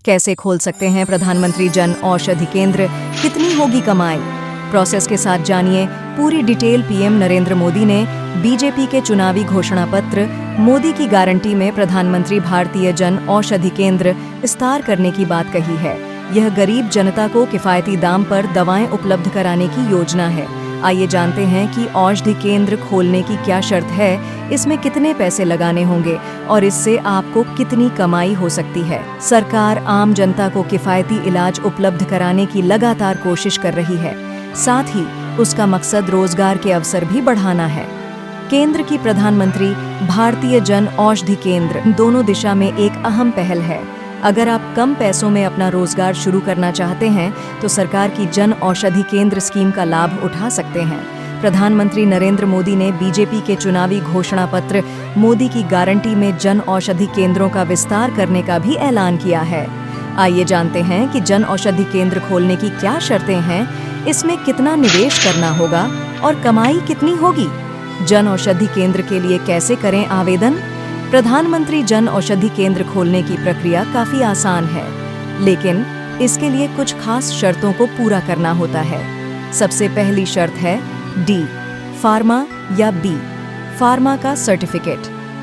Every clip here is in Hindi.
कैसे खोल सकते हैं प्रधानमंत्री जन औषधि केंद्र, कितनी होगी कमाई, प्रोसेस के साथ जानिए पूरी डिटेल। पीएम नरेंद्र मोदी ने बीजेपी के चुनावी घोषणा पत्र मोदी की गारंटी में प्रधानमंत्री भारतीय जन औषधि केंद्र विस्तार करने की बात कही है। यह गरीब जनता को किफायती दाम पर दवाएं उपलब्ध कराने की योजना है। आइए जानते हैं कि औषधि केंद्र खोलने की क्या शर्त है, इसमें कितने पैसे लगाने होंगे और इससे आपको कितनी कमाई हो सकती है। सरकार आम जनता को किफायती इलाज उपलब्ध कराने की लगातार कोशिश कर रही है, साथ ही उसका मकसद रोजगार के अवसर भी बढ़ाना है। केंद्र की प्रधानमंत्री भारतीय जन औषधि केंद्र दोनों दिशा में एक अहम पहल है। अगर आप कम पैसों में अपना रोजगार शुरू करना चाहते हैं तो सरकार की जन औषधि केंद्र स्कीम का लाभ उठा सकते हैं। प्रधानमंत्री नरेंद्र मोदी ने बीजेपी के चुनावी घोषणा पत्र मोदी की गारंटी में जन औषधि केंद्रों का विस्तार करने का भी ऐलान किया है। आइए जानते हैं कि जन औषधि केंद्र खोलने की क्या शर्तें हैं, इसमें कितना निवेश करना होगा और कमाई कितनी होगी। जन औषधि केंद्र के लिए कैसे करें आवेदन। प्रधानमंत्री जन औषधि केंद्र खोलने की प्रक्रिया काफी आसान है, लेकिन इसके लिए कुछ खास शर्तों को पूरा करना होता है। सबसे पहली शर्त है डी फार्मा या बी फार्मा का सर्टिफिकेट।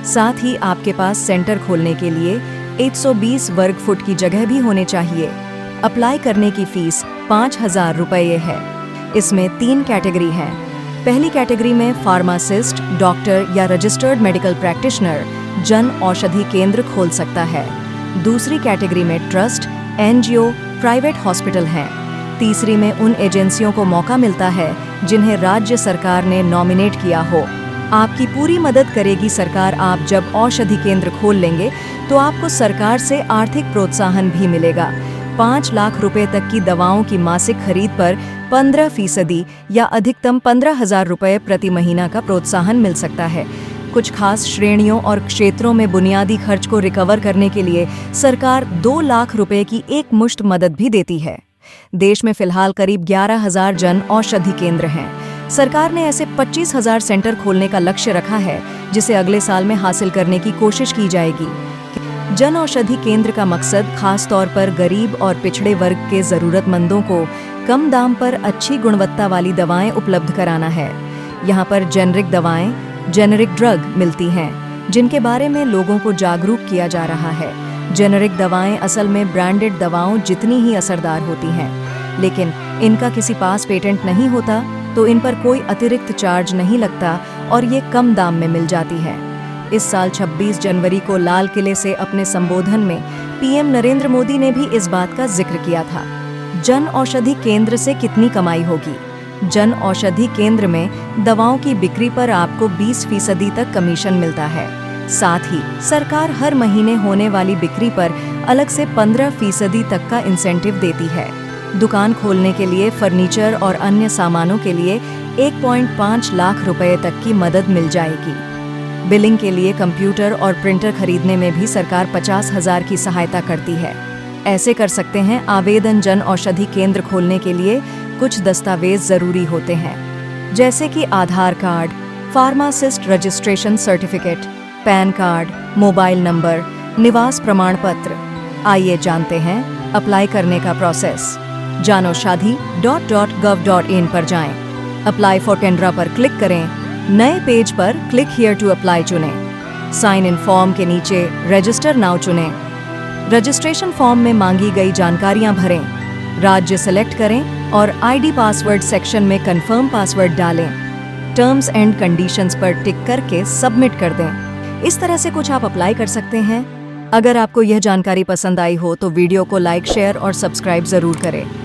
साथ ही आपके पास सेंटर खोलने के लिए 120 वर्ग फुट की जगह भी होने चाहिए। अप्लाई करने की फीस 5,000 रुपये है। इसमें 3 कैटेगरी हैं। पहली कैटेगरी में फार्मासिस्ट, डॉक्टर या registered medical practitioner Jan Aushadhi केंद्र खोल सकता है। दूसरी कैटेगरी में ट्रस्ट, एनजीओ, प्राइवेट हॉस्पिटल हैं। तीसरी में उन एजेंसियों को मौका मिलता है जिन्हें राज्य सरकार ने नॉमिनेट किया हो। आपकी पूरी मदद करेगी सरकार। आप जब औषधि केंद्र खोल लेंगे तो आपको सरकार से आर्थिक प्रोत्साहन भी मिलेगा। 5 लाख रुपए तक की दवाओं की मासिक खरीद पर 15% या अधिकतम 15,000 रुपये प्रति महीना का प्रोत्साहन मिल सकता है। कुछ खास श्रेणियों और क्षेत्रों में बुनियादी खर्च को रिकवर करने के लिए सरकार 2 लाख रुपए की एक मुश्त मदद भी देती है। देश में फिलहाल करीब 11,000 जन औषधि केंद्र हैं। सरकार ने ऐसे 25,000 सेंटर खोलने का लक्ष्य रखा है, जिसे अगले साल में हासिल करने की कोशिश की जाएगी। जन औषधि केंद्र का मकसद खास तौर पर गरीब और पिछड़े वर्ग के जरूरतमंदों को कम दाम पर अच्छी गुणवत्ता वाली दवाएं उपलब्ध कराना है। यहाँ पर जेनरिक दवाएं, जेनरिक ड्रग मिलती हैं, जिनके बारे में लोगों को जागरूक किया जा रहा है। जेनरिक दवाएं असल में ब्रांडेड दवाओं जितनी ही असरदार होती हैं, लेकिन इनका किसी पास पेटेंट नहीं होता, तो इन पर कोई अतिरिक्त चार्ज नहीं लगता और ये कम दाम में मिल जाती है। इस साल 26 जनवरी को लाल किले से अपने संबोधन में पीएम नरेंद्र मोदी ने भी इस बात का जिक्र किया था। जन औषधि केंद्र से कितनी कमाई होगी। जन औषधि केंद्र में दवाओं की बिक्री पर आपको 20% तक कमीशन मिलता है। साथ ही सरकार हर महीने होने वाली बिक्री पर अलग से 15% तक का इंसेंटिव देती है। दुकान खोलने के लिए फर्नीचर और अन्य सामानों के लिए 1.5 लाख रुपए तक की मदद मिल जाएगी। बिलिंग के लिए कंप्यूटर और प्रिंटर खरीदने में भी सरकार 50,000 की सहायता करती है। ऐसे कर सकते हैं आवेदन। जन औषधि केंद्र खोलने के लिए कुछ दस्तावेज जरूरी होते हैं, जैसे कि Aadhaar card, pharmacist registration certificate, pan card, mobile number, निवास प्रमाण पत्र। आइए जानते हैं अप्लाई करने का प्रोसेस। janaushadhi.gov.in पर जाएं। अप्लाई फॉर केंद्रा पर क्लिक करें। नए पेज पर क्लिक हियर टू अप्लाई चुनें। साइन इन फॉर्म के नीचे रजिस्टर नाउ चुनें। रजिस्ट्रेशन फॉर्म में मांगी गई जानकारियां भरें। राज्य सेलेक्ट करें और आईडी पासवर्ड सेक्शन में कंफर्म पासवर्ड डालें। टर्म्स एंड कंडीशंस पर टिक करके सबमिट कर दें। इस तरह से कुछ आप अप्लाई कर सकते हैं। अगर आपको यह जानकारी पसंद आई हो तो वीडियो को लाइक, शेयर और सब्सक्राइब जरूर करें।